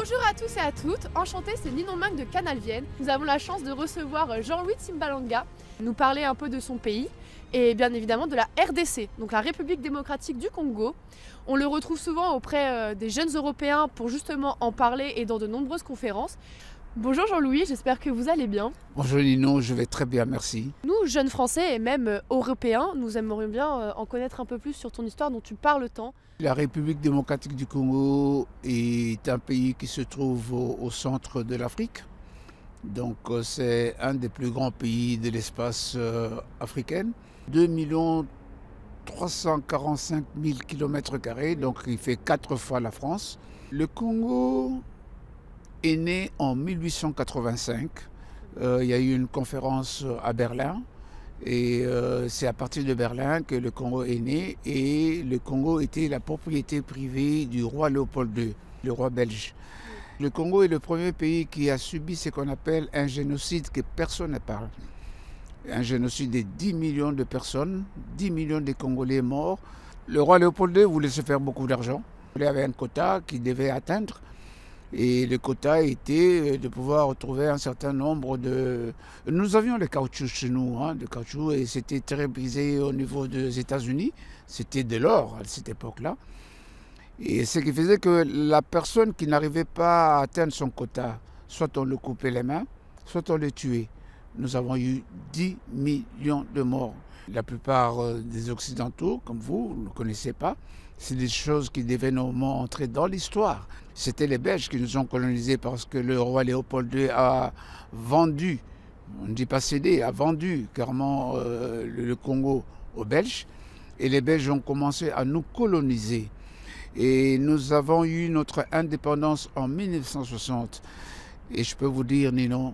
Bonjour à tous et à toutes, enchanté, c'est Ninon Mang de Canal Vienne. Nous avons la chance de recevoir Jean-Louis Timbalanga, nous parler un peu de son pays et bien évidemment de la RDC, donc la République démocratique du Congo. On le retrouve souvent auprès des jeunes Européens pour justement en parler et dans de nombreuses conférences. Bonjour Jean-Louis, j'espère que vous allez bien. Bonjour Ninon, je vais très bien, merci. Nous, jeunes Français et même Européens, nous aimerions bien en connaître un peu plus sur ton histoire dont tu parles tant. La République démocratique du Congo est un pays qui se trouve au centre de l'Afrique. Donc c'est un des plus grands pays de l'espace africain. 2 345 000 km², donc il fait 4 fois la France. Le Congo est né en 1885. Il y a eu une conférence à Berlin. Et c'est à partir de Berlin que le Congo est né. Et le Congo était la propriété privée du roi Léopold II, le roi belge. Le Congo est le premier pays qui a subi ce qu'on appelle un génocide que personne ne parle. Un génocide de 10 millions de personnes, 10 millions de Congolais morts. Le roi Léopold II voulait se faire beaucoup d'argent. Il avait un quota qu'il devait atteindre. Et le quota était de pouvoir retrouver un certain nombre de... Nous avions le caoutchouc chez nous, le caoutchouc, et c'était très prisé au niveau des États-Unis. C'était de l'or à cette époque-là. Et ce qui faisait que la personne qui n'arrivait pas à atteindre son quota, soit on le coupait les mains, soit on le tuait. Nous avons eu 10 millions de morts. La plupart des Occidentaux, comme vous, ne connaissez pas. C'est des choses qui devaient normalement entrer dans l'histoire. C'était les Belges qui nous ont colonisés parce que le roi Léopold II a vendu, on ne dit pas cédé, a vendu carrément le Congo aux Belges. Et les Belges ont commencé à nous coloniser. Et nous avons eu notre indépendance en 1960. Et je peux vous dire, Ninon,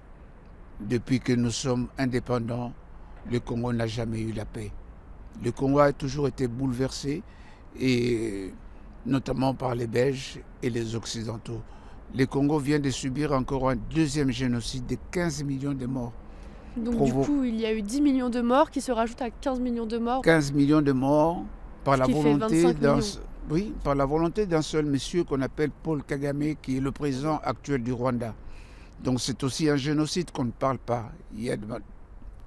depuis que nous sommes indépendants, le Congo n'a jamais eu la paix. Le Congo a toujours été bouleversé, et notamment par les Belges et les Occidentaux. Le Congo vient de subir encore un deuxième génocide de 15 millions de morts. Donc du coup, il y a eu 10 millions de morts qui se rajoutent à 15 millions de morts. 15 millions de morts par la volonté par la volonté d'un seul monsieur qu'on appelle Paul Kagame, qui est le président actuel du Rwanda. Donc c'est aussi un génocide qu'on ne parle pas.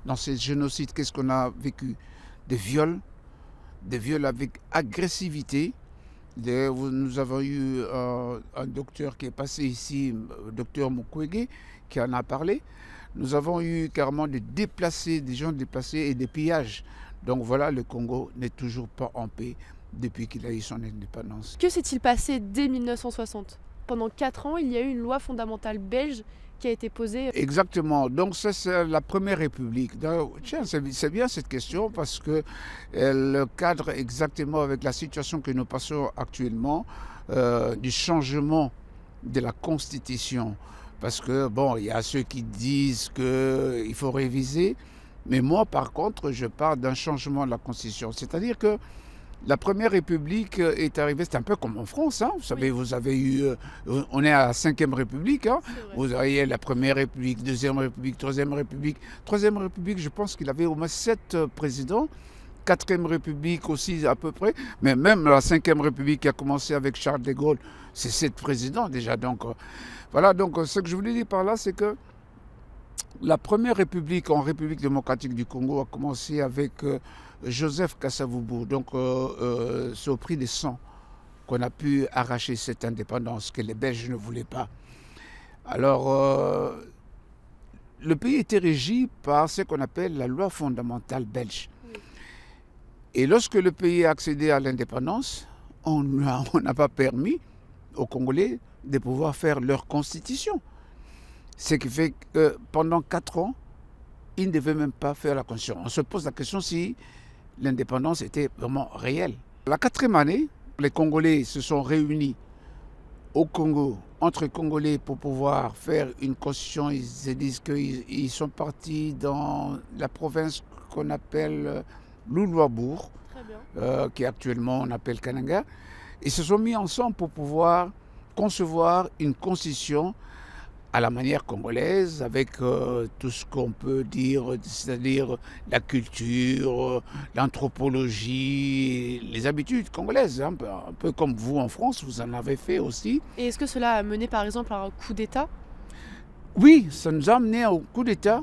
Dans ces génocides, qu'est-ce qu'on a vécu? Des viols avec agressivité. Nous avons eu un docteur qui est passé ici, le docteur Mukwege, qui en a parlé. Nous avons eu carrément des gens déplacés et des pillages. Donc voilà, le Congo n'est toujours pas en paix depuis qu'il a eu son indépendance. Que s'est-il passé dès 1960? Pendant 4 ans, il y a eu une loi fondamentale belge qui a été posée. Exactement. Donc ça, c'est la première République. Tiens, c'est bien cette question parce que elle cadre exactement avec la situation que nous passons actuellement, du changement de la Constitution. Parce que, bon, il y a ceux qui disent qu'il faut réviser, mais moi, par contre, je parle d'un changement de la Constitution. C'est-à-dire que la première République est arrivée, c'est un peu comme en France, vous savez, vous avez eu, on est à la 5e République, vous avez la première République, 2e République, 3e République. 3e République, je pense qu'il avait au moins 7 présidents, 4e République aussi à peu près, mais même la 5e République qui a commencé avec Charles de Gaulle, c'est 7 présidents déjà. Donc voilà, donc ce que je voulais dire par là, c'est que la première République en République démocratique du Congo a commencé avec Joseph Kasavubu. Donc c'est au prix des sang qu'on a pu arracher cette indépendance que les Belges ne voulaient pas. Alors le pays était régi par ce qu'on appelle la loi fondamentale belge. Et lorsque le pays a accédé à l'indépendance, on n'a pas permis aux Congolais de pouvoir faire leur constitution. Ce qui fait que pendant 4 ans, ils ne devaient même pas faire la constitution. On se pose la question si l'indépendance était vraiment réelle. La 4e année, les Congolais se sont réunis au Congo, entre Congolais, pour pouvoir faire une constitution. Ils se disent qu'ils sont partis dans la province qu'on appelle Loulouabourg, qui actuellement on appelle Kananga. Ils se sont mis ensemble pour pouvoir concevoir une constitution à la manière congolaise, avec tout ce qu'on peut dire, c'est-à-dire la culture, l'anthropologie, les habitudes congolaises, hein, un peu comme vous en France, vous en avez fait aussi. Et est-ce que cela a mené par exemple à un coup d'État? Oui, ça nous a amené au coup d'État.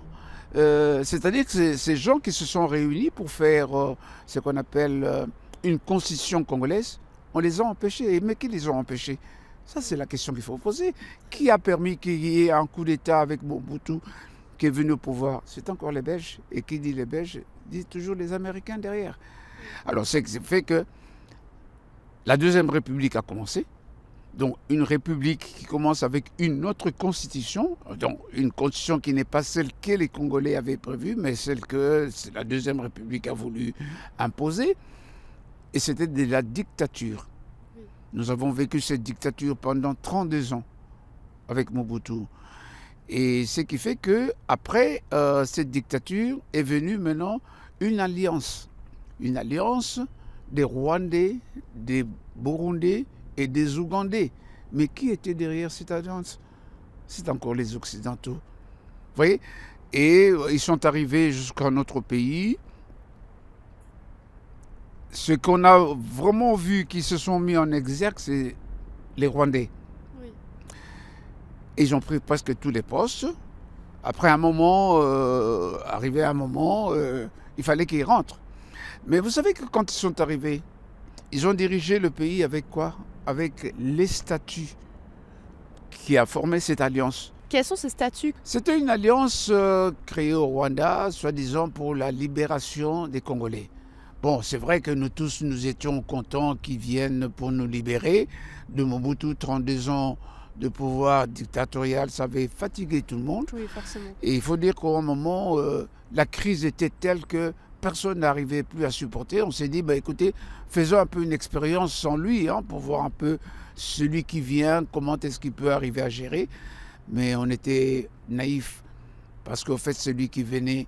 C'est-à-dire que ces gens qui se sont réunis pour faire ce qu'on appelle une constitution congolaise, on les a empêchés. Mais qui les a empêchés? Ça, c'est la question qu'il faut poser. Qui a permis qu'il y ait un coup d'État avec Mobutu qui est venu au pouvoir? C'est encore les Belges. Et qui dit les Belges dit toujours les Américains derrière. Alors, c'est fait que la Deuxième République a commencé. Donc une république qui commence avec une autre constitution, donc une constitution qui n'est pas celle que les Congolais avaient prévue, mais celle que la Deuxième République a voulu imposer. Et c'était de la dictature. Nous avons vécu cette dictature pendant 32 ans avec Mobutu. Et ce qui fait qu'après cette dictature est venue maintenant une alliance. Une alliance des Rwandais, des Burundais et des Ougandais. Mais qui était derrière cette alliance? C'est encore les Occidentaux. Vous voyez? Et ils sont arrivés jusqu'à notre pays. Ce qu'on a vraiment vu qui se sont mis en exergue, c'est les Rwandais. Oui. Ils ont pris presque tous les postes. Après un moment, arrivé à un moment, il fallait qu'ils rentrent. Mais vous savez que quand ils sont arrivés, ils ont dirigé le pays avec quoi? Avec les statuts qui a formé cette alliance. Quels sont ces statuts? C'était une alliance créée au Rwanda, soi-disant pour la libération des Congolais. Bon, c'est vrai que nous tous, nous étions contents qu'ils viennent pour nous libérer. De Mobutu, 32 ans de pouvoir dictatorial, ça avait fatigué tout le monde. Oui, forcément. Et il faut dire qu'au moment, la crise était telle que personne n'arrivait plus à supporter. On s'est dit, bah, écoutez, faisons un peu une expérience sans lui, hein, pour voir un peu celui qui vient, comment est-ce qu'il peut arriver à gérer. Mais on était naïfs, parce qu'au fait, celui qui venait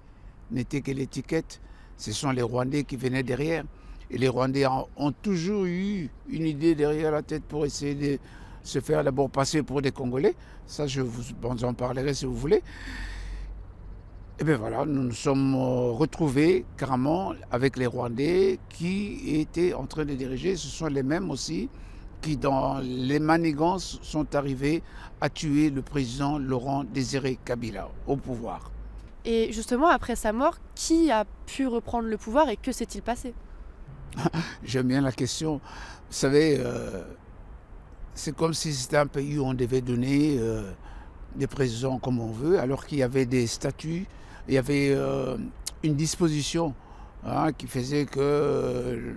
n'était que l'étiquette. Ce sont les Rwandais qui venaient derrière. Et les Rwandais ont toujours eu une idée derrière la tête pour essayer de se faire d'abord passer pour des Congolais. Ça, je vous en parlerai si vous voulez. Et bien voilà, nous nous sommes retrouvés carrément avec les Rwandais qui étaient en train de diriger. Ce sont les mêmes aussi qui, dans les manigances, sont arrivés à tuer le président Laurent Désiré Kabila au pouvoir. Et justement, après sa mort, qui a pu reprendre le pouvoir et que s'est-il passé? J'aime bien la question. Vous savez, c'est comme si c'était un pays où on devait donner des présidents comme on veut, alors qu'il y avait des statuts. Il y avait une disposition qui faisait que,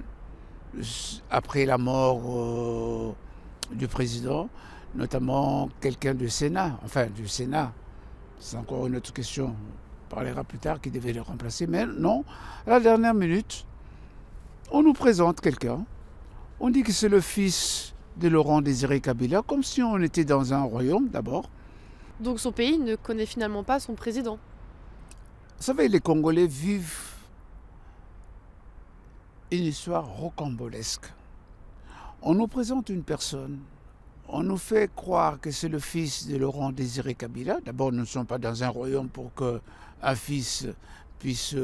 après la mort du président, notamment quelqu'un du Sénat, c'est encore une autre question, on parlera plus tard, qui devait le remplacer, mais non, à la dernière minute, on nous présente quelqu'un, on dit que c'est le fils de Laurent Désiré Kabila, comme si on était dans un royaume d'abord. Donc son pays ne connaît finalement pas son président? Vous savez, les Congolais vivent une histoire rocambolesque. On nous présente une personne, on nous fait croire que c'est le fils de Laurent Désiré Kabila. D'abord, nous ne sommes pas dans un royaume pour qu'un fils puisse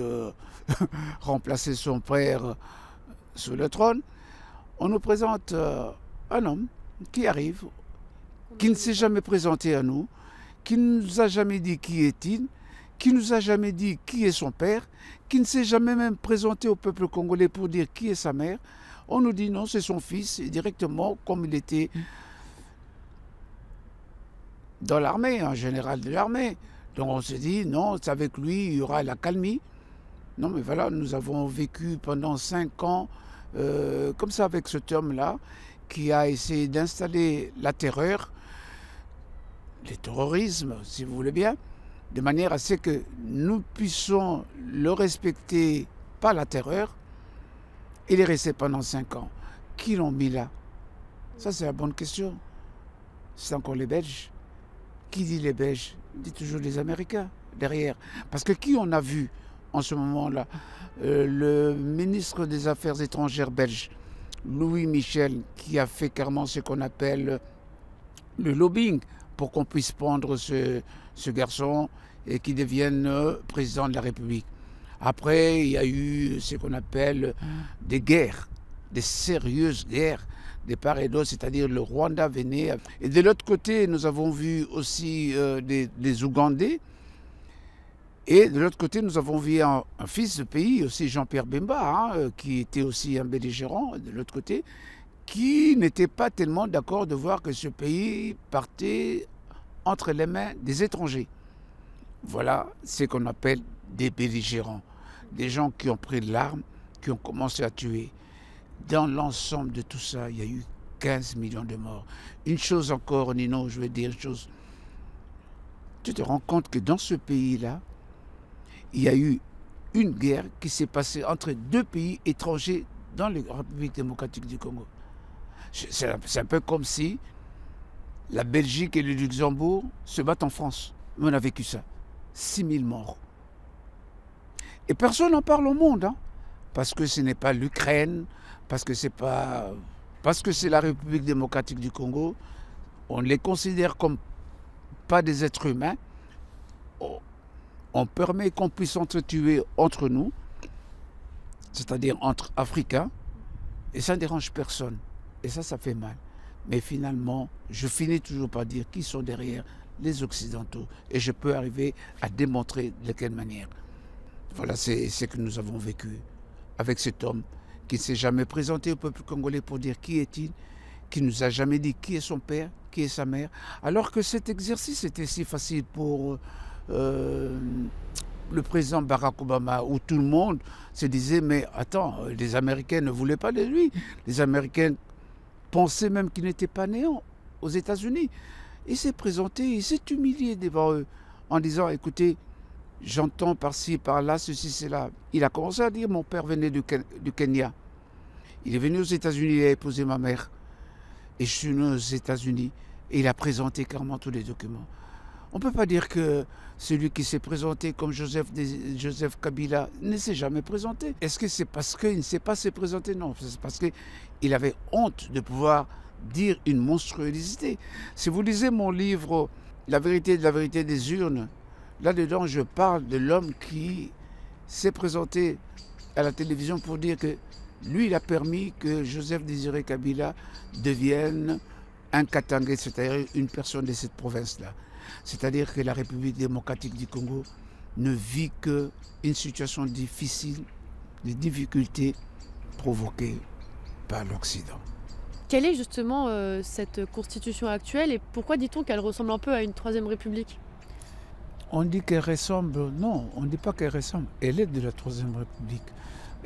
remplacer son père sur le trône. On nous présente un homme qui arrive, qui ne s'est jamais présenté à nous, qui ne nous a jamais dit qui est-il, qui ne nous a jamais dit qui est son père, qui ne s'est jamais même présenté au peuple congolais pour dire qui est sa mère. On nous dit non, c'est son fils, et directement, comme il était dans l'armée, un général de l'armée. Donc on s'est dit non, c'est avec lui, il y aura la calmie. Non mais voilà, nous avons vécu pendant 5 ans comme ça avec cet homme-là, qui a essayé d'installer la terreur, le terrorisme, si vous voulez bien, de manière à ce que nous puissions le respecter par la terreur. Il est resté pendant 5 ans. Qui l'ont mis là? Ça, c'est la bonne question. C'est encore les Belges. Qui dit les Belges? Dit toujours les Américains derrière. Parce que qui on a vu en ce moment-là? Le ministre des Affaires étrangères belge, Louis Michel, qui a fait carrément ce qu'on appelle le lobbying pour qu'on puisse prendre ce garçon et qu'il devienne président de la République. Après, il y a eu ce qu'on appelle des guerres, des sérieuses guerres, de part et d'autre, c'est-à-dire le Rwanda venait. Et de l'autre côté, nous avons vu aussi des Ougandais. Et de l'autre côté, nous avons vu un fils de pays, aussi Jean-Pierre Bemba, qui était aussi un belligérant, de l'autre côté, qui n'était pas tellement d'accord de voir que ce pays partait entre les mains des étrangers. Voilà ce qu'on appelle des belligérants. Des gens qui ont pris l'arme, qui ont commencé à tuer. Dans l'ensemble de tout ça, il y a eu 15 millions de morts. Une chose encore, Nino, je vais dire une chose. Tu te rends compte que dans ce pays-là, il y a eu une guerre qui s'est passée entre deux pays étrangers dans la République démocratique du Congo. C'est un peu comme si la Belgique et le Luxembourg se battent en France. Mais on a vécu ça. 6 000 morts. Et personne n'en parle au monde, parce que ce n'est pas l'Ukraine, parce que c'est la République démocratique du Congo. On les considère comme pas des êtres humains. On permet qu'on puisse s'entretuer entre nous, c'est-à-dire entre Africains, et ça ne dérange personne. Et ça fait mal. Mais finalement, je finis toujours par dire qui sont derrière les Occidentaux. Et je peux arriver à démontrer de quelle manière. Voilà, c'est ce que nous avons vécu avec cet homme qui ne s'est jamais présenté au peuple congolais pour dire qui est-il, qui ne nous a jamais dit qui est son père, qui est sa mère. Alors que cet exercice était si facile pour le président Barack Obama, où tout le monde se disait, mais attends, les Américains ne voulaient pas de lui. Les Américains pensaient même qu'il n'était pas né aux États-Unis. Il s'est présenté, il s'est humilié devant eux en disant, écoutez, j'entends par-ci, par-là, ceci, cela. Il a commencé à dire, mon père venait du Kenya. Il est venu aux États-Unis, il a épousé ma mère. Et je suis né aux États-Unis. Et il a présenté clairement tous les documents. On ne peut pas dire que celui qui s'est présenté comme Joseph Kabila ne s'est jamais présenté. Est-ce que c'est parce qu'il ne sait pas se présenter? Non, c'est parce qu'il avait honte de pouvoir dire une monstruosité. Si vous lisez mon livre « La vérité de la vérité des urnes », là-dedans, je parle de l'homme qui s'est présenté à la télévision pour dire que lui, il a permis que Joseph Désiré Kabila devienne un Katangé, c'est-à-dire une personne de cette province-là. C'est-à-dire que la République démocratique du Congo ne vit qu'une situation difficile, de difficultés provoquées par l'Occident. Quelle est justement cette constitution actuelle et pourquoi dit-on qu'elle ressemble un peu à une troisième république? On dit qu'elle ressemble, non, on ne dit pas qu'elle ressemble, elle est de la troisième république.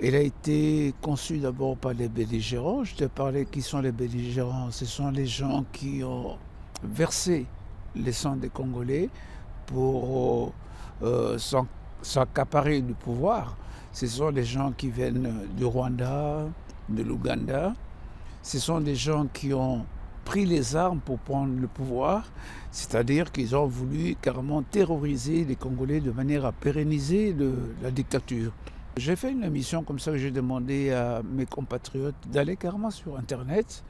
Elle a été conçue d'abord par les belligérants. Je te parlais qui sont les belligérants. Ce sont les gens qui ont versé le sang des Congolais pour s'accaparer du pouvoir. Ce sont les gens qui viennent du Rwanda, de l'Ouganda. Ce sont des gens qui ont pris les armes pour prendre le pouvoir, c'est-à-dire qu'ils ont voulu carrément terroriser les Congolais de manière à pérenniser la dictature. J'ai fait une émission comme ça, j'ai demandé à mes compatriotes d'aller carrément sur Internet,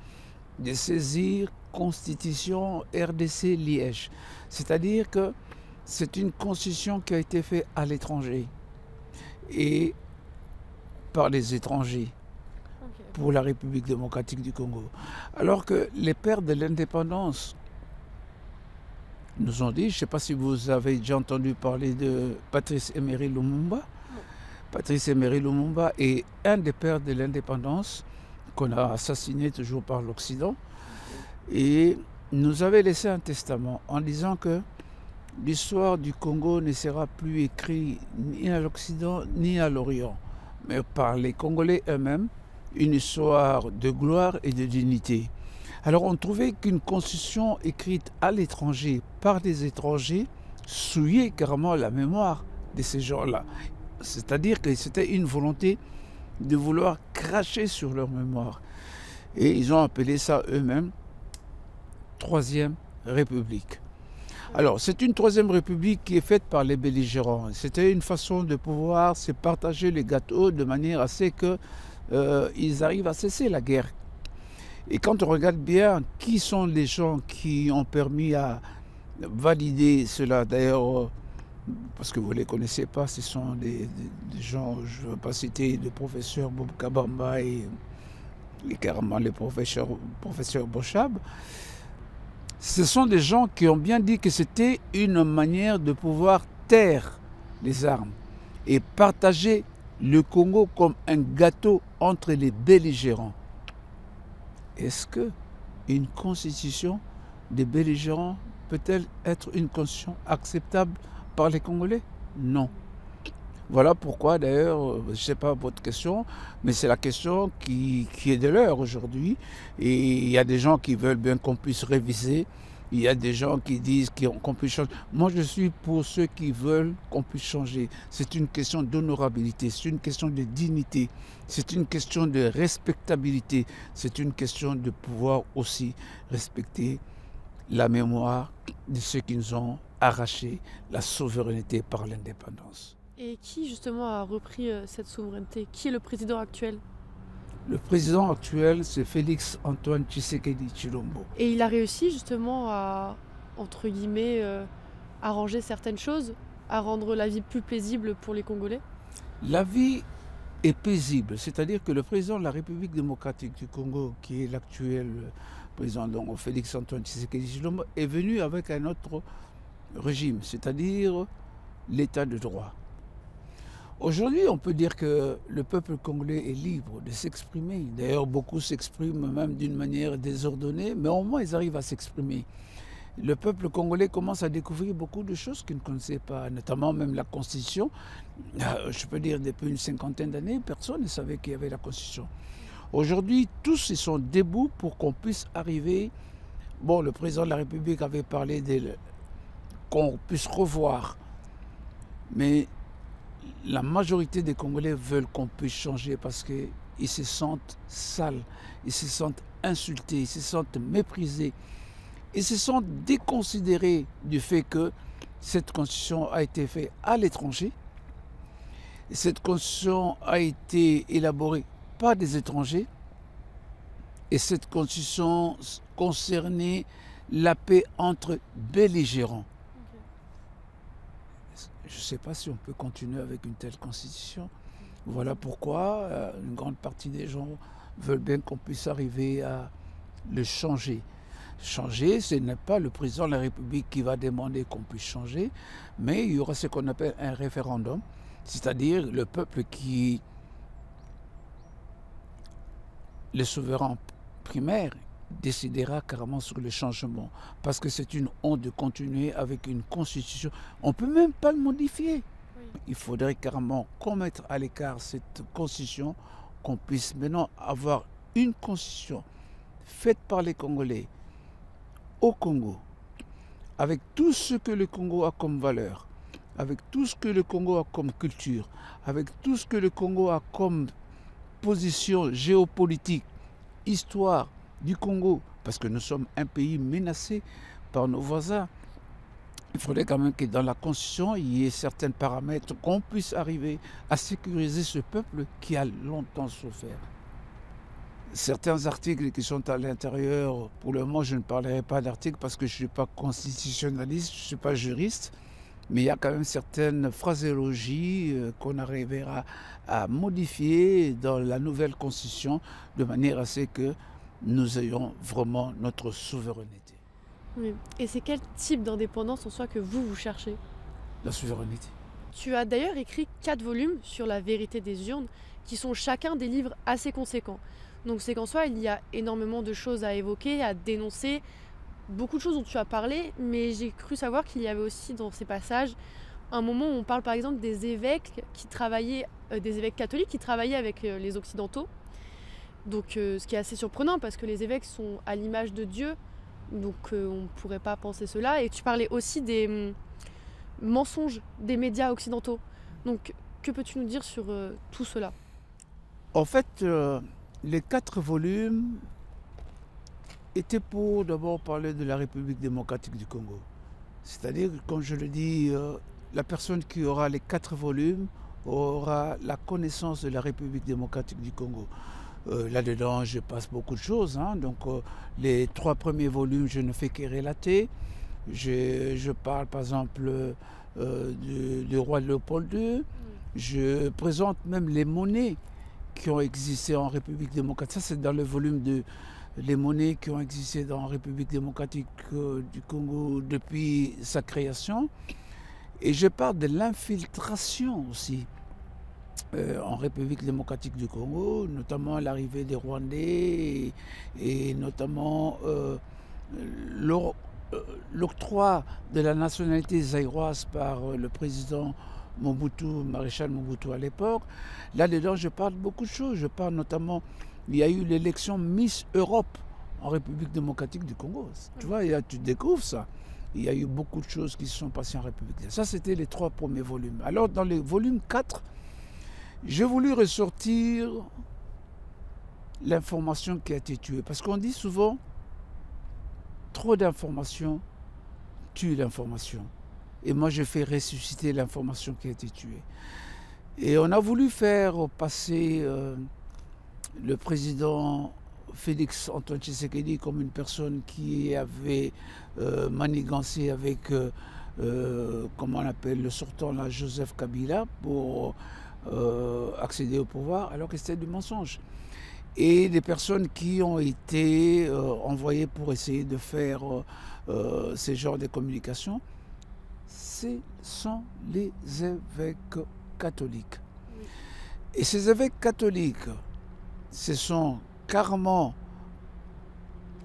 de saisir Constitution RDC Liège. C'est-à-dire que c'est une constitution qui a été faite à l'étranger et par les étrangers pour la République démocratique du Congo. Alors que les pères de l'indépendance nous ont dit, je ne sais pas si vous avez déjà entendu parler de Patrice Emery Lumumba. Patrice Emery Lumumba est un des pères de l'indépendance qu'on a assassiné toujours par l'Occident et nous avait laissé un testament en disant que l'histoire du Congo ne sera plus écrite ni à l'Occident ni à l'Orient, mais par les Congolais eux-mêmes, une histoire de gloire et de dignité. Alors on trouvait qu'une constitution écrite à l'étranger, par des étrangers, souillait carrément la mémoire de ces gens-là. C'est-à-dire que c'était une volonté de vouloir cracher sur leur mémoire. Et ils ont appelé ça eux-mêmes Troisième République. Alors, c'est une Troisième République qui est faite par les belligérants. C'était une façon de pouvoir se partager les gâteaux de manière à ce qu'ils arrivent à cesser la guerre. Et quand on regarde bien qui sont les gens qui ont permis à valider cela. D'ailleurs, parce que vous ne les connaissez pas, ce sont des gens, je ne veux pas citer le professeur Bob Kabamba et carrément le professeur Bochab. Ce sont des gens qui ont bien dit que c'était une manière de pouvoir taire les armes et partager le Congo comme un gâteau entre les belligérants. Est-ce qu'une constitution des belligérants peut-elle être une constitution acceptable par les Congolais? Non. Voilà pourquoi d'ailleurs, je ne sais pas votre question, mais c'est la question qui est de l'heure aujourd'hui. Et il y a des gens qui veulent bien qu'on puisse réviser. Il y a des gens qui disent qu'on puisse changer. Moi, je suis pour ceux qui veulent qu'on puisse changer. C'est une question d'honorabilité, c'est une question de dignité, c'est une question de respectabilité, c'est une question de pouvoir aussi respecter la mémoire de ceux qui nous ont arraché la souveraineté par l'indépendance. Et qui justement a repris cette souveraineté? Qui est le président actuel? Le président actuel, c'est Félix Antoine Tshisekedi Tshilombo. Et il a réussi justement à, entre guillemets, arranger certaines choses, à rendre la vie plus paisible pour les Congolais? La vie est paisible, c'est-à-dire que le président de la République démocratique du Congo, qui est l'actuel président, donc Félix Antoine Tshisekedi Tshilombo, est venu avec un autre régime, c'est-à-dire l'état de droit. Aujourd'hui, on peut dire que le peuple congolais est libre de s'exprimer. D'ailleurs, beaucoup s'expriment même d'une manière désordonnée, mais au moins ils arrivent à s'exprimer. Le peuple congolais commence à découvrir beaucoup de choses qu'il ne connaissait pas, notamment même la Constitution. Je peux dire depuis une cinquantaine d'années, personne ne savait qu'il y avait la Constitution. Aujourd'hui, tous ils sont debout pour qu'on puisse arriver. Bon, le président de la République avait parlé qu'on puisse revoir, mais la majorité des Congolais veulent qu'on puisse changer parce qu'ils se sentent sales, ils se sentent insultés, ils se sentent méprisés, ils se sentent déconsidérés du fait que cette constitution a été faite à l'étranger. Cette constitution a été élaborée par des étrangers et cette constitution concernait la paix entre belligérants. Je ne sais pas si on peut continuer avec une telle constitution. Voilà pourquoi une grande partie des gens veulent bien qu'on puisse arriver à le changer. Changer, ce n'est pas le président de la République qui va demander qu'on puisse changer, mais il y aura ce qu'on appelle un référendum, c'est-à-dire le peuple qui, le souverain primaire, décidera carrément sur le changement. Parce que c'est une honte de continuer avec une constitution. On ne peut même pas le modifier. Oui. Il faudrait carrément qu'on mette à l'écart cette constitution, qu'on puisse maintenant avoir une constitution faite par les Congolais au Congo, avec tout ce que le Congo a comme valeur, avec tout ce que le Congo a comme culture, avec tout ce que le Congo a comme position géopolitique, histoire du Congo, parce que nous sommes un pays menacé par nos voisins. Il faudrait quand même que dans la Constitution, il y ait certains paramètres qu'on puisse arriver à sécuriser ce peuple qui a longtemps souffert. Certains articles qui sont à l'intérieur, pour le moment je ne parlerai pas d'articles parce que je ne suis pas constitutionnaliste, je ne suis pas juriste, mais il y a quand même certaines phraséologies qu'on arrivera à modifier dans la nouvelle Constitution de manière à ce que nous ayons vraiment notre souveraineté. Oui. Et c'est quel type d'indépendance en soi que vous cherchez? La souveraineté. Tu as d'ailleurs écrit 4 volumes sur la vérité des urnes, qui sont chacun des livres assez conséquents. Donc c'est qu'en soi, il y a énormément de choses à évoquer, à dénoncer, beaucoup de choses dont tu as parlé, mais j'ai cru savoir qu'il y avait aussi dans ces passages un moment où on parle par exemple des évêques qui travaillaient, des évêques catholiques qui travaillaient avec les Occidentaux. Donc ce qui est assez surprenant parce que les évêques sont à l'image de Dieu, donc on ne pourrait pas penser cela. Et tu parlais aussi des mensonges des médias occidentaux. Donc que peux-tu nous dire sur tout cela? En fait, les 4 volumes étaient pour d'abord parler de la République démocratique du Congo. C'est-à-dire, comme je le dis, la personne qui aura les 4 volumes aura la connaissance de la République démocratique du Congo. Là-dedans, je passe beaucoup de choses. Donc, les 3 premiers volumes, je ne fais que relater. Je parle par exemple du roi Léopold II. Je présente même les monnaies qui ont existé en République démocratique. Ça, c'est dans le volume de les monnaies qui ont existé dans la République démocratique du Congo depuis sa création. Et je parle de l'infiltration aussi en République démocratique du Congo, notamment l'arrivée des Rwandais et notamment l'octroi de la nationalité zaïroise par le président Mobutu, maréchal Mobutu à l'époque. Là-dedans, je parle de beaucoup de choses. Je parle notamment, il y a eu l'élection Miss Europe en République démocratique du Congo. Tu vois, tu découvres ça. Il y a eu beaucoup de choses qui se sont passées en République. Ça, c'était les 3 premiers volumes. Alors, dans le volume 4, j'ai voulu ressortir l'information qui a été tuée. Parce qu'on dit souvent, trop d'informations tue l'information. Et moi, je fais ressusciter l'information qui a été tuée. Et on a voulu faire passer le président Félix Antoine Tshisekedi comme une personne qui avait manigancé avec, comment on appelle, le sortant là, Joseph Kabila pour accéder au pouvoir, alors que c'était du mensonge. Et des personnes qui ont été envoyées pour essayer de faire ces genres de communications, ce sont les évêques catholiques. Oui. Et ces évêques catholiques se sont carrément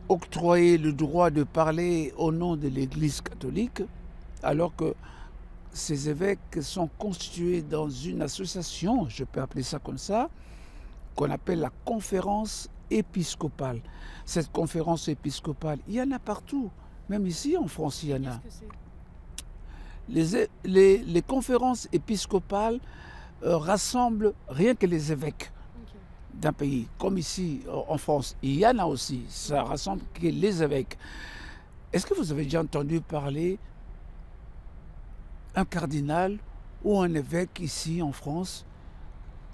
octroyé le droit de parler au nom de l'Église catholique, alors que ces évêques sont constitués dans une association, je peux appeler ça comme ça, qu'on appelle la conférence épiscopale. Cette conférence épiscopale, il y en a partout, même ici en France, il y en a. Les conférences épiscopales rassemblent rien que les évêques d'un pays. Comme ici en France, il y en a aussi. Ça rassemble que les évêques. Est-ce que vous avez déjà entendu parler un cardinal ou un évêque ici en France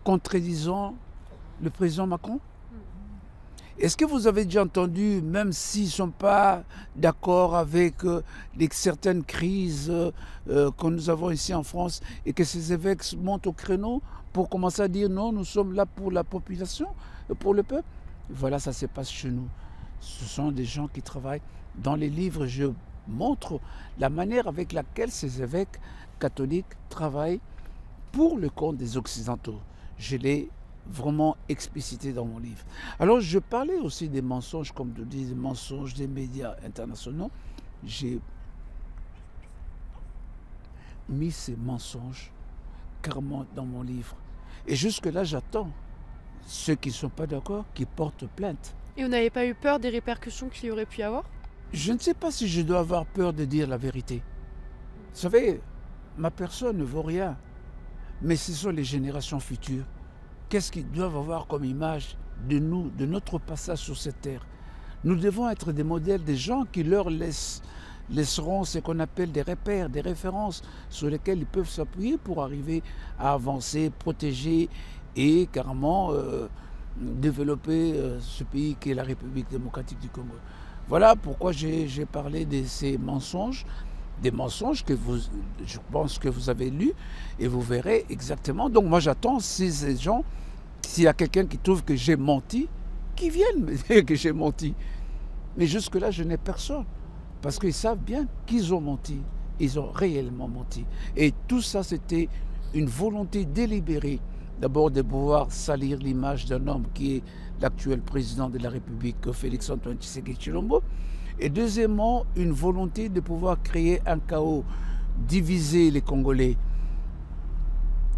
contredisant le président Macron? Est-ce que vous avez déjà entendu, même s'ils ne sont pas d'accord avec certaines crises que nous avons ici en France, et que ces évêques montent au créneau pour commencer à dire non, nous sommes là pour la population, pour le peuple? Voilà, ça se passe chez nous. Ce sont des gens qui travaillent. Dans les livres, je montre la manière avec laquelle ces évêques catholiques travaillent pour le compte des Occidentaux. Je l'ai vraiment explicité dans mon livre. Alors, je parlais aussi des mensonges, comme tu dis, des mensonges des médias internationaux. J'ai mis ces mensonges carrément dans mon livre. Et jusque-là, j'attends ceux qui ne sont pas d'accord, qui portent plainte. Et vous n'avez pas eu peur des répercussions qu'il y aurait pu y avoir? Je ne sais pas si je dois avoir peur de dire la vérité. Vous savez, ma personne ne vaut rien. Mais ce sont les générations futures. Qu'est-ce qu'ils doivent avoir comme image de nous, de notre passage sur cette terre? Nous devons être des modèles, des gens qui leur laisseront ce qu'on appelle des repères, des références sur lesquelles ils peuvent s'appuyer pour arriver à avancer, protéger et carrément développer ce pays qui est la République démocratique du Congo. Voilà pourquoi j'ai parlé de ces mensonges, des mensonges que je pense que vous avez lus et vous verrez exactement. Donc moi j'attends ces gens, s'il y a quelqu'un qui trouve que j'ai menti, qui vienne me dire que j'ai menti. Mais jusque-là, je n'ai personne. Parce qu'ils savent bien qu'ils ont menti. Ils ont réellement menti. Et tout ça, c'était une volonté délibérée. D'abord de pouvoir salir l'image d'un homme qui est l'actuel président de la République, Félix Antoine Tshisekedi Tshilombo. Et deuxièmement, une volonté de pouvoir créer un chaos, diviser les Congolais,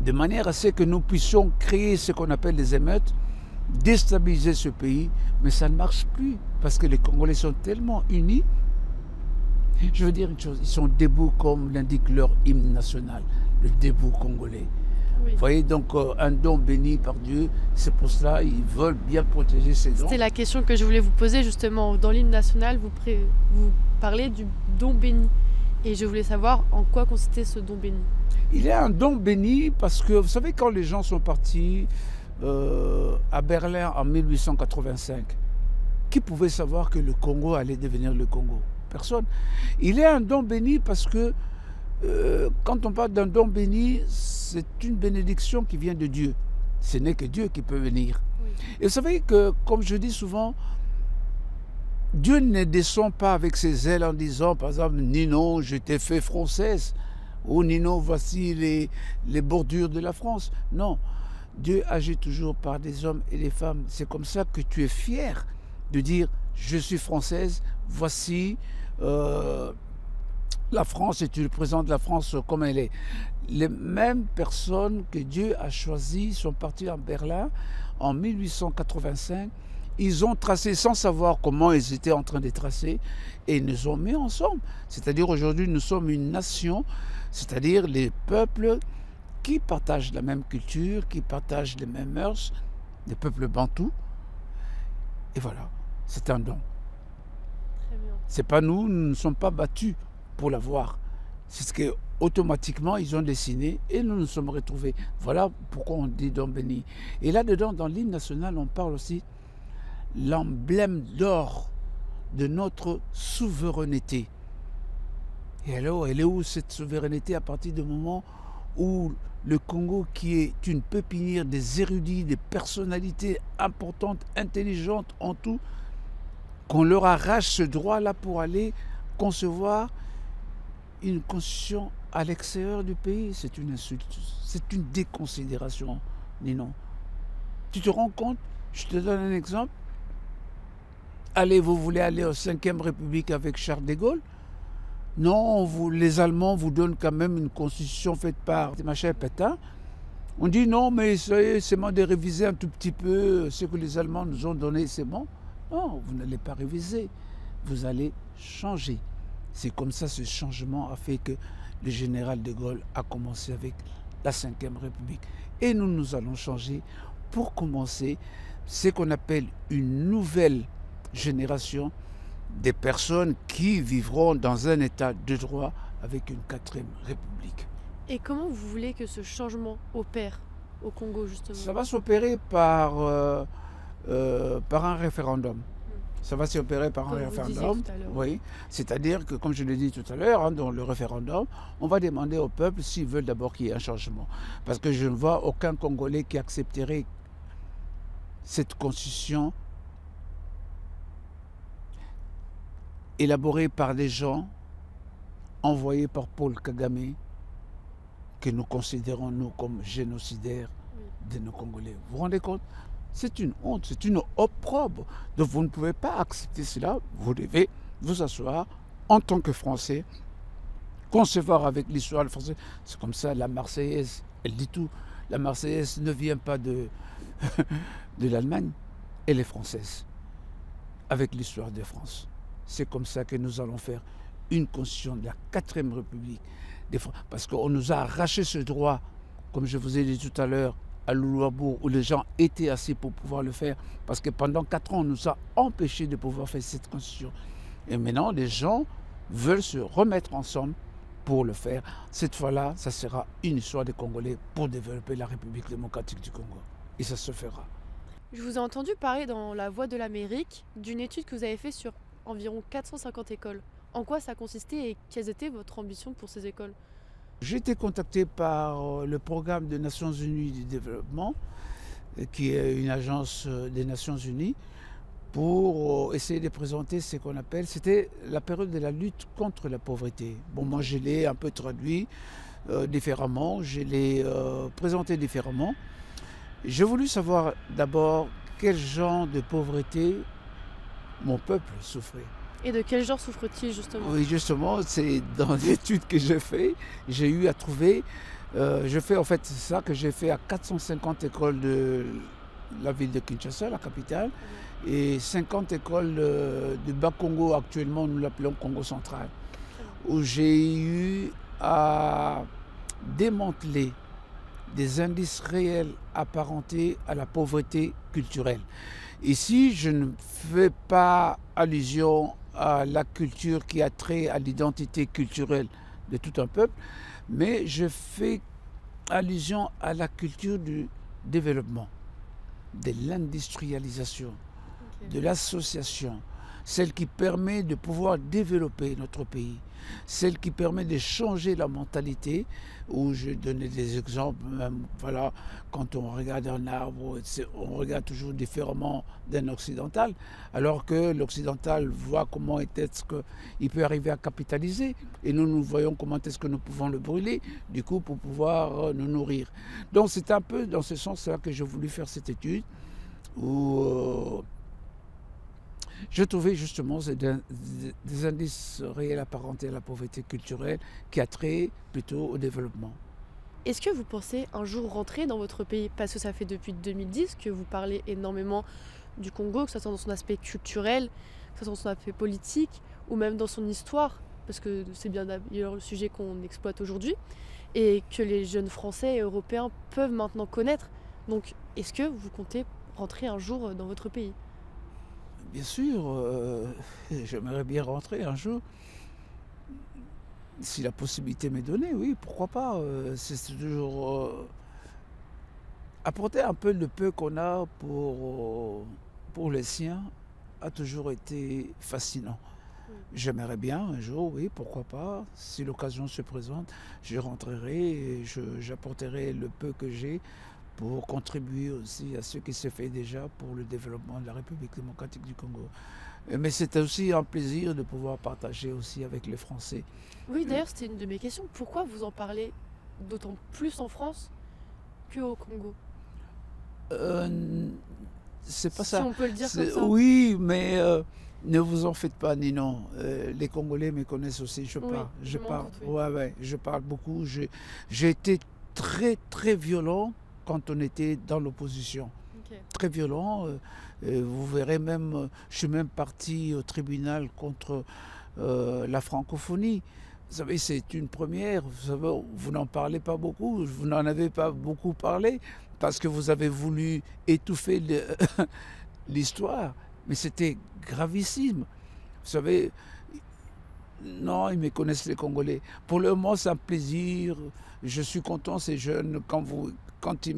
de manière à ce que nous puissions créer ce qu'on appelle des émeutes, déstabiliser ce pays. Mais ça ne marche plus, parce que les Congolais sont tellement unis. Je veux dire une chose, ils sont debout comme l'indique leur hymne national, le debout congolais. Oui. Vous voyez, donc un don béni par Dieu, c'est pour cela ils veulent bien protéger ces dons. C'était la question que je voulais vous poser justement. Dans l'hymne national, vous parlez du don béni. Et je voulais savoir en quoi consistait ce don béni. Il est un don béni parce que, vous savez, quand les gens sont partis à Berlin en 1885, qui pouvait savoir que le Congo allait devenir le Congo? personne. Il est un don béni parce que quand on parle d'un don béni, c'est une bénédiction qui vient de Dieu. Ce n'est que Dieu qui peut venir. Oui. Et vous savez que, comme je dis souvent, Dieu ne descend pas avec ses ailes en disant, par exemple, Nino, je t'ai fait française, ou Nino, voici les bordures de la France. Non, Dieu agit toujours par des hommes et des femmes. C'est comme ça que tu es fier de dire, je suis française, voici la France, et tu présentes la France comme elle est. Les mêmes personnes que Dieu a choisies sont parties en Berlin en 1885. Ils ont tracé sans savoir comment ils étaient en train de tracer et ils nous ont mis ensemble. C'est-à-dire aujourd'hui nous sommes une nation, c'est-à-dire les peuples qui partagent la même culture, qui partagent les mêmes mœurs, les peuples bantous. Et voilà, c'est un don. Très bien. C'est pas nous ne sommes pas battus pour l'avoir. C'est ce que automatiquement ils ont dessiné et nous nous sommes retrouvés. Voilà pourquoi on dit don béni. Et là-dedans, dans l'hymne national, on parle aussi l'emblème d'or de notre souveraineté. Et alors, elle est où cette souveraineté à partir du moment où le Congo, qui est une pépinière des érudits, des personnalités importantes, intelligentes en tout, qu'on leur arrache ce droit-là pour aller concevoir une constitution à l'extérieur du pays, c'est une insulte, c'est une déconsidération, Ninon. Tu te rends compte? Je te donne un exemple. Allez, vous voulez aller au 5e République avec Charles de Gaulle? Non, les Allemands vous donnent quand même une constitution faite par machin Pétain. On dit non, mais c'est bon de réviser un tout petit peu ce que les Allemands nous ont donné, c'est bon. Non, vous n'allez pas réviser, vous allez changer. C'est comme ça, ce changement a fait que le général de Gaulle a commencé avec la 5e République. Et nous allons changer pour commencer ce qu'on appelle une nouvelle génération des personnes qui vivront dans un état de droit avec une 4e République. Et comment vous voulez que ce changement opère au Congo, justement? Ça va s'opérer par un référendum. Ça va s'opérer par un référendum. Oui. C'est-à-dire que, comme je l'ai dit tout à l'heure, hein, dans le référendum, on va demander au peuple s'ils veulent d'abord qu'il y ait un changement. Parce que je ne vois aucun Congolais qui accepterait cette constitution élaborée par des gens envoyés par Paul Kagame, que nous considérons, nous, comme génocidaires de nos Congolais. Vous vous rendez compte? C'est une honte, c'est une opprobre. Donc vous ne pouvez pas accepter cela. Vous devez vous asseoir en tant que Français, concevoir avec l'histoire française. C'est comme ça, la Marseillaise, elle dit tout. La Marseillaise ne vient pas de l'Allemagne, elle est française, avec l'histoire de France. C'est comme ça que nous allons faire une constitution de la 4e République. Parce qu'on nous a arraché ce droit, comme je vous ai dit tout à l'heure, à Loulouabourg, où les gens étaient assis pour pouvoir le faire. Parce que pendant 4 ans, on nous a empêchés de pouvoir faire cette constitution. Et maintenant, les gens veulent se remettre ensemble pour le faire. Cette fois-là, ça sera une histoire des Congolais pour développer la République démocratique du Congo. Et ça se fera. Je vous ai entendu parler dans La Voix de l'Amérique d'une étude que vous avez faite sur environ 450 écoles. En quoi ça consistait et quelles étaient votre ambition pour ces écoles? J'ai été contacté par le programme des Nations Unies du développement, qui est une agence des Nations Unies, pour essayer de présenter ce qu'on appelle, c'était la période de la lutte contre la pauvreté. Bon, moi je l'ai un peu traduit différemment, je l'ai présenté différemment. J'ai voulu savoir d'abord quel genre de pauvreté mon peuple souffrait. Et de quel genre souffre-t-il, justement? Oui, justement, c'est dans l'étude que j'ai fait, j'ai eu à trouver, je fais en fait ça que j'ai fait à 450 écoles de la ville de Kinshasa, la capitale, et 50 écoles de Bas-Congo, actuellement nous l'appelons Congo central, où j'ai eu à démanteler des indices réels apparentés à la pauvreté culturelle. Ici, je ne fais pas allusion à la culture qui a trait à l'identité culturelle de tout un peuple, mais je fais allusion à la culture du développement, de l'industrialisation, de l'association, celle qui permet de pouvoir développer notre pays, celle qui permet de changer la mentalité, où je donnais des exemples, même, voilà, quand on regarde un arbre, on regarde toujours différemment d'un occidental, alors que l'occidental voit comment est-ce qu'il peut arriver à capitaliser, et nous voyons comment est-ce que nous pouvons le brûler, du coup, pour pouvoir nous nourrir. Donc c'est un peu dans ce sens-là que j'ai voulu faire cette étude, où je trouvais justement des indices réels apparentés à la pauvreté culturelle qui a trait plutôt au développement. Est-ce que vous pensez un jour rentrer dans votre pays? Parce que ça fait depuis 2010 que vous parlez énormément du Congo, que ce soit dans son aspect culturel, que ce soit dans son aspect politique, ou même dans son histoire, parce que c'est bien d'ailleurs le sujet qu'on exploite aujourd'hui, et que les jeunes Français et Européens peuvent maintenant connaître. Donc, est-ce que vous comptez rentrer un jour dans votre pays? Bien sûr, j'aimerais bien rentrer un jour. Si la possibilité m'est donnée, oui, pourquoi pas. C'est toujours apporter un peu le peu qu'on a pour les siens a toujours été fascinant. J'aimerais bien un jour, oui, pourquoi pas. Si l'occasion se présente, je rentrerai et j'apporterai le peu que j'ai pour contribuer aussi à ce qui se fait déjà pour le développement de la République démocratique du Congo. Mais c'est aussi un plaisir de pouvoir partager aussi avec les Français. Oui, d'ailleurs, c'était une de mes questions. Pourquoi vous en parlez d'autant plus en France qu'au Congo? C'est pas Si ça. on peut le dire comme ça. Oui, mais ne vous en faites pas, Ninon. Les Congolais me connaissent aussi. Je parle. Oui, Je je m'en parle. doute, oui. Ouais, je parle beaucoup. J'ai été très, très violent quand on était dans l'opposition. Ok. Très violent. Vous verrez même, je suis même parti au tribunal contre la francophonie. Vous savez, c'est une première. Vous savez, vous n'en parlez pas beaucoup. Vous n'en avez pas beaucoup parlé parce que vous avez voulu étouffer l'histoire. Mais c'était gravissime. Vous savez, non, ils me connaissent les Congolais. Pour le moment, c'est un plaisir. Je suis content, ces jeunes, quand ils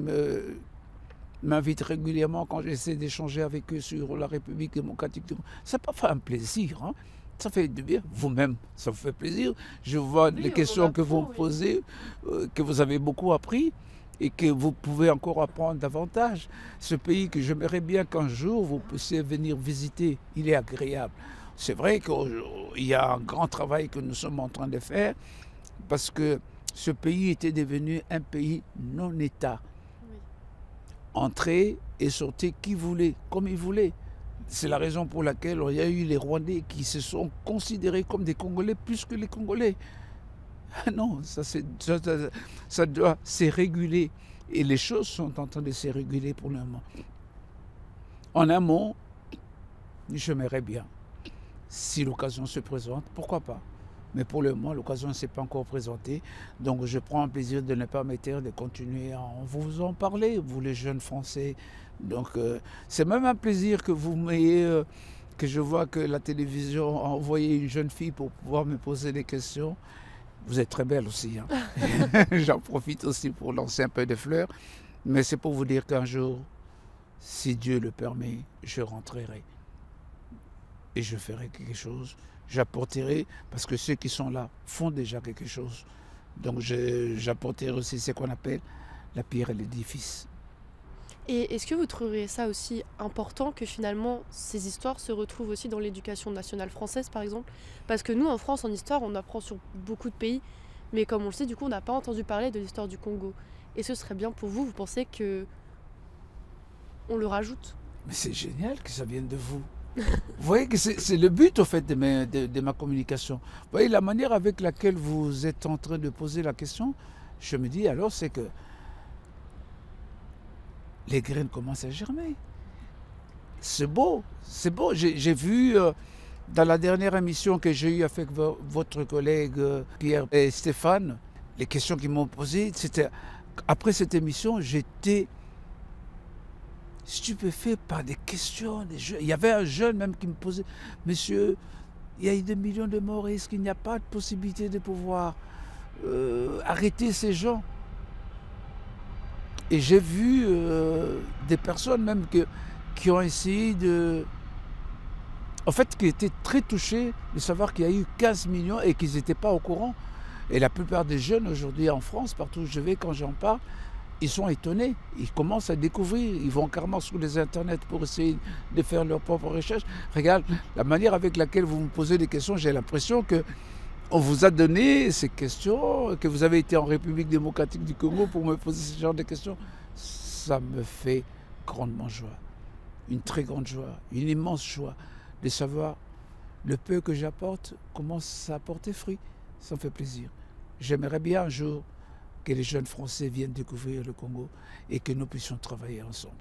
m'invitent régulièrement, quand j'essaie d'échanger avec eux sur la République démocratique du Congo. Ça peut faire un plaisir, hein. Ça fait du bien. Vous-même, ça vous fait plaisir. Je vois Oui, les on questions que vous apprend, me oui. posez, que vous avez beaucoup appris et que vous pouvez encore apprendre davantage. Ce pays que j'aimerais bien qu'un jour vous puissiez venir visiter, il est agréable. C'est vrai qu'il y a un grand travail que nous sommes en train de faire parce que ce pays était devenu un pays non-État. Oui. Entrer et sortir qui voulait, comme il voulait. C'est la raison pour laquelle il y a eu les Rwandais qui se sont considérés comme des Congolais plus que les Congolais. Non, ça doit se réguler. Et les choses sont en train de se réguler pour le moment. En un mot, j'aimerais bien. Si l'occasion se présente, pourquoi pas. Mais pour le moment, l'occasion ne s'est pas encore présentée. Donc je prends un plaisir de ne pas me taire, de continuer à vous en parler, vous les jeunes Français. Donc c'est même un plaisir que vous m'ayez, que je vois que la télévision a envoyé une jeune fille pour pouvoir me poser des questions. Vous êtes très belle aussi, hein. J'en profite aussi pour lancer un peu de fleurs. Mais c'est pour vous dire qu'un jour, si Dieu le permet, je rentrerai. Et je ferai quelque chose. J'apporterai, parce que ceux qui sont là font déjà quelque chose. Donc j'apporterai aussi ce qu'on appelle la pierre et l'édifice. Et est-ce que vous trouveriez ça aussi important que finalement ces histoires se retrouvent aussi dans l'éducation nationale française par exemple? Parce que nous en France en histoire on apprend sur beaucoup de pays, mais comme on le sait du coup on n'a pas entendu parler de l'histoire du Congo. Et ce serait bien pour vous, vous pensez que on le rajoute? Mais c'est génial que ça vienne de vous. Vous voyez que c'est le but au fait de ma communication. Vous voyez la manière avec laquelle vous êtes en train de poser la question, je me dis alors c'est que les graines commencent à germer. C'est beau, c'est beau. J'ai vu dans la dernière émission que j'ai eue avec votre collègue Pierre et Stéphane, les questions qu'ils m'ont posées, c'était après cette émission, j'étais stupéfait par des questions des jeunes. Il y avait un jeune même qui me posait, monsieur, il y a eu des millions de morts, est-ce qu'il n'y a pas de possibilité de pouvoir arrêter ces gens? Et j'ai vu des personnes même qui ont essayé en fait, qui étaient très touchés de savoir qu'il y a eu 15 millions et qu'ils n'étaient pas au courant. Et la plupart des jeunes aujourd'hui en France, partout où je vais, quand j'en parle, ils sont étonnés. Ils commencent à découvrir. Ils vont carrément sur les internets pour essayer de faire leurs propres recherches. Regarde, la manière avec laquelle vous me posez des questions, j'ai l'impression que on vous a donné ces questions, que vous avez été en République démocratique du Congo pour me poser ce genre de questions. Ça me fait grandement joie. Une très grande joie, une immense joie de savoir le peu que j'apporte commence à porter fruit. Ça me fait plaisir. J'aimerais bien un jour que les jeunes Français viennent découvrir le Congo et que nous puissions travailler ensemble.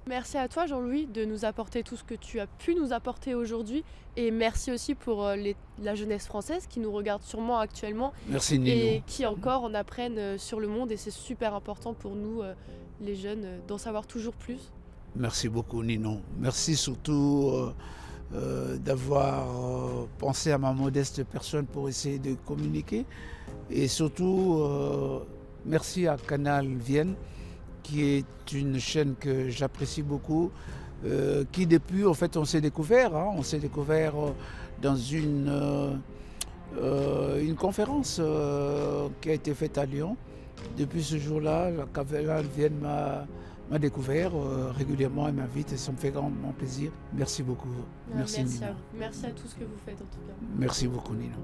Merci à toi Jean-Louis de nous apporter tout ce que tu as pu nous apporter aujourd'hui et merci aussi pour la jeunesse française qui nous regarde sûrement actuellement. Merci Nino. Et qui encore en apprennent sur le monde et c'est super important pour nous les jeunes d'en savoir toujours plus. Merci beaucoup Nino. Merci surtout d'avoir pensé à ma modeste personne pour essayer de communiquer et surtout merci à Canal Vienne qui est une chaîne que j'apprécie beaucoup, qui depuis, en fait, on s'est découvert dans une conférence qui a été faite à Lyon. Depuis ce jour-là, la Canal Vienne m'a découvert régulièrement, elle m'invite et ça me fait grandement plaisir. Merci beaucoup. Merci Nino. Merci à tout ce que vous faites en tout cas. Merci beaucoup Nino.